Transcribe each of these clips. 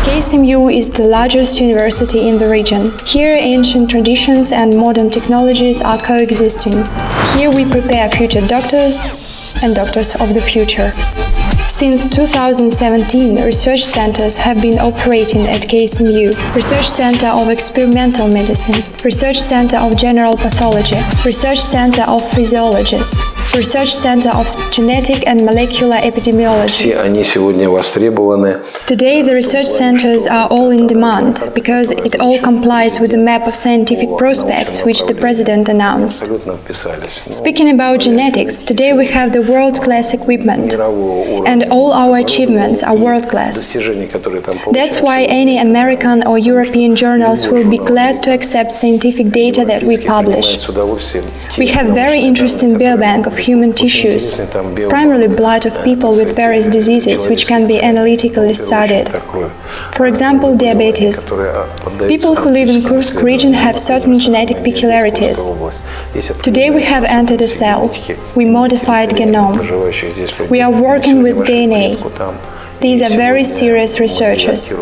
KSMU is the largest university in the region. Here, ancient traditions and modern technologies are coexisting. Here we prepare future doctors and doctors of the future. Since 2017, research centers have been operating at KSMU. Research Center of Experimental Medicine, Research Center of General Pathology, Research Center of Physiologists, Research Center of Genetic and Molecular Epidemiology. Today, the research centers are all in demand because it all complies with the map of scientific prospects which the President announced. Speaking about genetics, today we have the world-class equipment, and all our achievements are world-class. That's why any American or European journals will be glad to accept scientific data that we publish. We have very interesting biobank of human tissues, primarily blood of people with various diseases which can be analytically studied. For example, diabetes. People who live in Kursk region have certain genetic peculiarities. Today we have entered a cell. We modified genome. We are working with DNA. These are very serious researchers.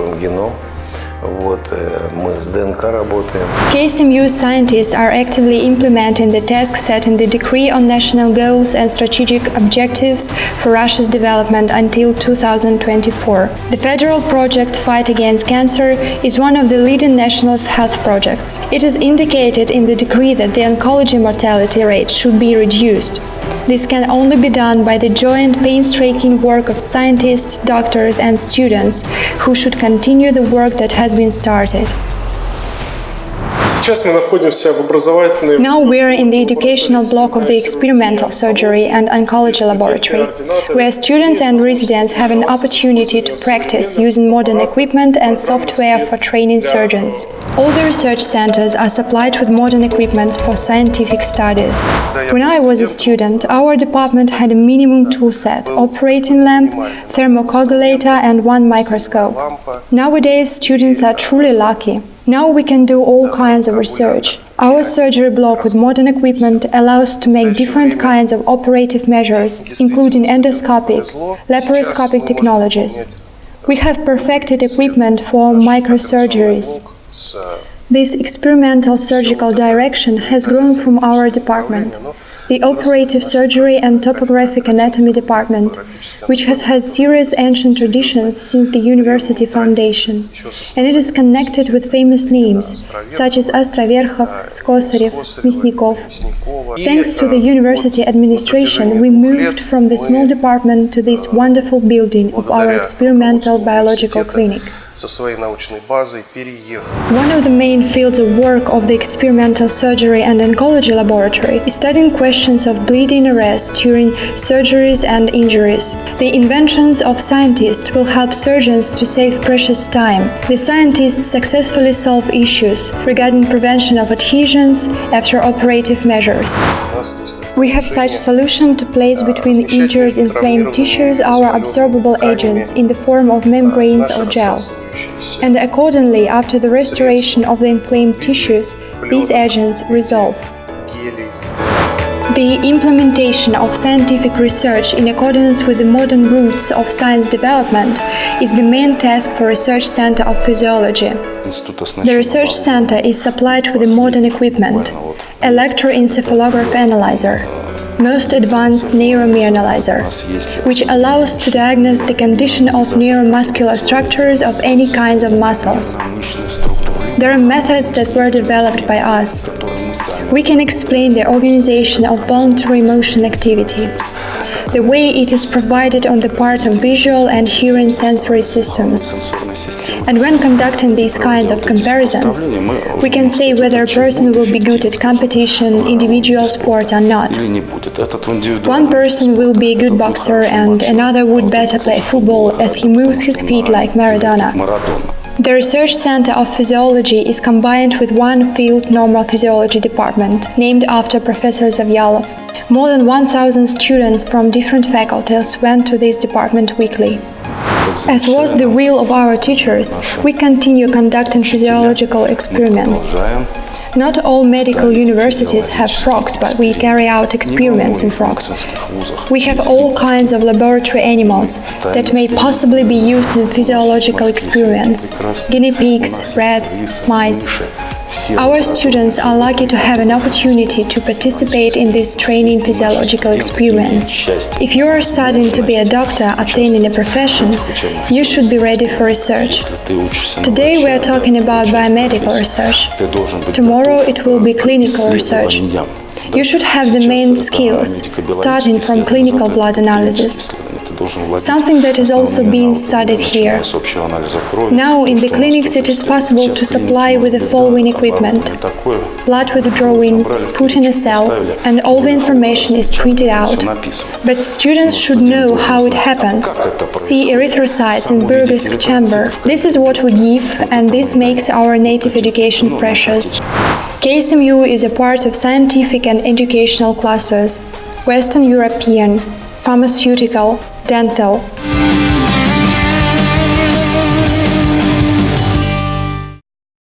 KSMU scientists are actively implementing the task set in the Decree on National Goals and Strategic Objectives for Russia's Development until 2024. The federal project Fight Against Cancer is one of the leading national health projects. It is indicated in the decree that the oncology mortality rate should be reduced. This can only be done by the joint painstaking work of scientists, doctors and students who should continue the work that has been started. Now we are in the educational block of the experimental surgery and oncology laboratory, where students and residents have an opportunity to practice using modern equipment and software for training surgeons. All the research centers are supplied with modern equipment for scientific studies. When I was a student, our department had a minimum tool set, operating lamp, thermocoagulator and one microscope. Nowadays, students are truly lucky. Now we can do all kinds of research. Our surgery block with modern equipment allows to make different kinds of operative measures, including endoscopic, laparoscopic technologies. We have perfected equipment for microsurgeries. This experimental surgical direction has grown from our department, the Operative Surgery and Topographic Anatomy department, which has had serious ancient traditions since the university foundation, and it is connected with famous names such as Astroverkhov, Skosarev, Мясников. Thanks to the university administration, we moved from the small department to this wonderful building of our experimental biological clinic. One of the main fields of work of the experimental surgery and oncology laboratory is studying questions of bleeding arrest during surgeries and injuries. The inventions of scientists will help surgeons to save precious time. The scientists successfully solve issues regarding prevention of adhesions after operative measures. We have such solution to place between injured inflamed tissues our absorbable agents in the form of membranes or gel. And accordingly, after the restoration of the inflamed tissues, these agents resolve. The implementation of scientific research in accordance with the modern routes of science development is the main task for Research Center of Physiology. The Research Center is supplied with modern equipment, electroencephalograph analyzer, most advanced neuroimmunoanalyzer, which allows to diagnose the condition of neuromuscular structures of any kinds of muscles. There are methods that were developed by us. We can explain the organization of voluntary motion activity, the way it is provided on the part of visual and hearing sensory systems. And when conducting these kinds of comparisons, we can say whether a person will be good at competition, individual sport or not. One person will be a good boxer and another would better play football as he moves his feet like Maradona. The Research Center of Physiology is combined with one field normal physiology department, named after Professor Zavyalov. More than 1,000 students from different faculties went to this department weekly. As was the will of our teachers, we continue conducting physiological experiments. Not all medical universities have frogs, but we carry out experiments in frogs. We have all kinds of laboratory animals that may possibly be used in physiological experiments: guinea pigs, rats, mice. Our students are lucky to have an opportunity to participate in these training physiological experiments. If you are studying to be a doctor, obtaining a profession, you should be ready for research. Today we are talking about biomedical research. Tomorrow it will be clinical research. You should have the main skills, starting from clinical blood analysis, something that is also being studied here. Now, in the clinics, it is possible to supply with the following equipment: blood withdrawing, put in a cell, and all the information is printed out. But students should know how it happens. See erythrocytes in Kursk chamber. This is what we give, and this makes our native education precious. KSMU is a part of scientific and educational clusters: Western European, pharmaceutical, dental.